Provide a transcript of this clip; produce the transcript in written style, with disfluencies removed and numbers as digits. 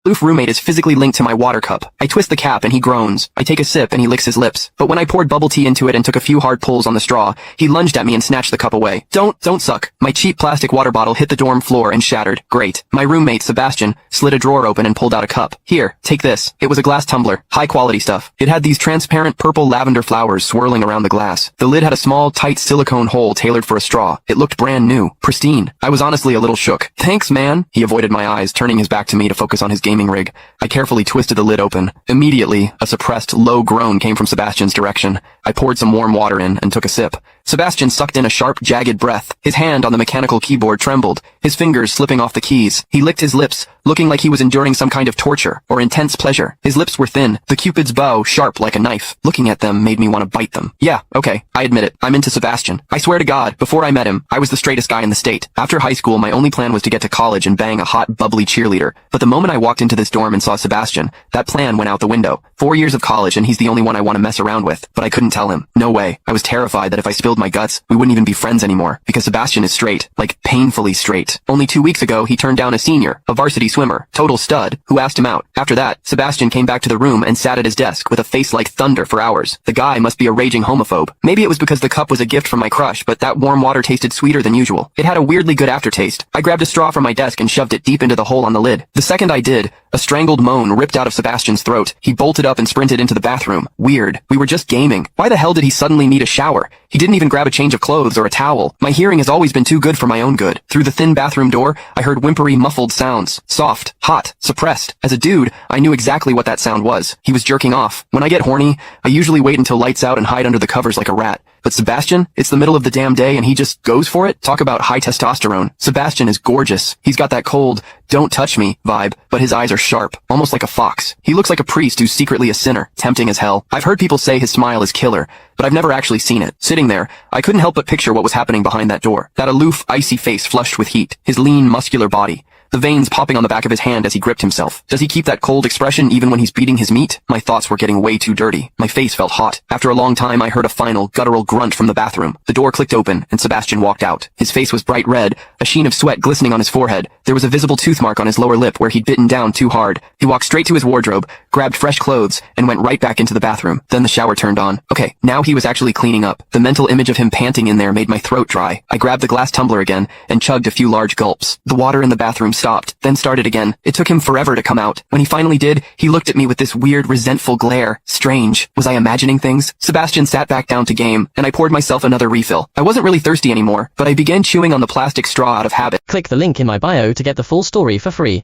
Aloof roommate is physically linked to my water cup. I twist the cap and he groans. I take a sip and he licks his lips. But when I poured bubble tea into it and took a few hard pulls on the straw, he lunged at me and snatched the cup away. Don't suck. My cheap plastic water bottle hit the dorm floor and shattered. Great. My roommate, Sebastian, slid a drawer open and pulled out a cup. Here, take this. It was a glass tumbler. High quality stuff. It had these transparent purple lavender flowers swirling around the glass. The lid had a small, tight silicone hole tailored for a straw. It looked brand new. Pristine. I was honestly a little shook. Thanks, man. He avoided my eyes, turning his back to me to focus on his gaming rig. I carefully twisted the lid open. Immediately, a suppressed, low groan came from Sebastian's direction. I poured some warm water in and took a sip. Sebastian sucked in a sharp, jagged breath. His hand on the mechanical keyboard trembled, his fingers slipping off the keys. He licked his lips, looking like he was enduring some kind of torture or intense pleasure. His lips were thin, the Cupid's bow sharp like a knife. Looking at them made me want to bite them. Yeah, okay, I admit it. I'm into Sebastian. I swear to God, before I met him, I was the straightest guy in the state. After high school, my only plan was to get to college and bang a hot, bubbly cheerleader. But the moment I walked into this dorm and saw Sebastian, that plan went out the window. 4 years of college and he's the only one I want to mess around with. But I couldn't tell him. No way. I was terrified that if I spilled my guts, we wouldn't even be friends anymore. Because Sebastian is straight. Like, painfully straight. Only 2 weeks ago, he turned down a senior, a varsity swimmer, total stud, who asked him out. After that, Sebastian came back to the room and sat at his desk with a face like thunder for hours. The guy must be a raging homophobe. Maybe it was because the cup was a gift from my crush, but that warm water tasted sweeter than usual. It had a weirdly good aftertaste. I grabbed a straw from my desk and shoved it deep into the hole on the lid. The second I did, a strangled moan ripped out of Sebastian's throat. He bolted up and sprinted into the bathroom. Weird. We were just gaming. Why the hell did he suddenly need a shower? He didn't even grab a change of clothes or a towel. My hearing has always been too good for my own good. Through the thin bathroom door, I heard whimpery, muffled sounds. Soft, hot, suppressed. As a dude, I knew exactly what that sound was. He was jerking off. When I get horny, I usually wait until lights out and hide under the covers like a rat. But Sebastian, it's the middle of the damn day and he just goes for it? Talk about high testosterone. Sebastian is gorgeous. He's got that cold, don't touch me vibe, but his eyes are sharp, almost like a fox. He looks like a priest who's secretly a sinner, tempting as hell. I've heard people say his smile is killer, but I've never actually seen it. Sitting there, I couldn't help but picture what was happening behind that door. That aloof, icy face flushed with heat, his lean, muscular body, the veins popping on the back of his hand as he gripped himself. Does he keep that cold expression even when he's beating his meat? My thoughts were getting way too dirty. My face felt hot. After a long time, I heard a final, guttural grunt from the bathroom. The door clicked open, and Sebastian walked out. His face was bright red, a sheen of sweat glistening on his forehead. There was a visible tooth mark on his lower lip where he'd bitten down too hard. He walked straight to his wardrobe, grabbed fresh clothes, and went right back into the bathroom. Then the shower turned on. Okay, now he was actually cleaning up. The mental image of him panting in there made my throat dry. I grabbed the glass tumbler again, and chugged a few large gulps. The water in the bathroom stopped, then started again. It took him forever to come out. When he finally did, he looked at me with this weird, resentful glare. Strange. Was I imagining things? Sebastian sat back down to game, and I poured myself another refill. I wasn't really thirsty anymore, but I began chewing on the plastic straw out of habit. Click the link in my bio to get the full story for free.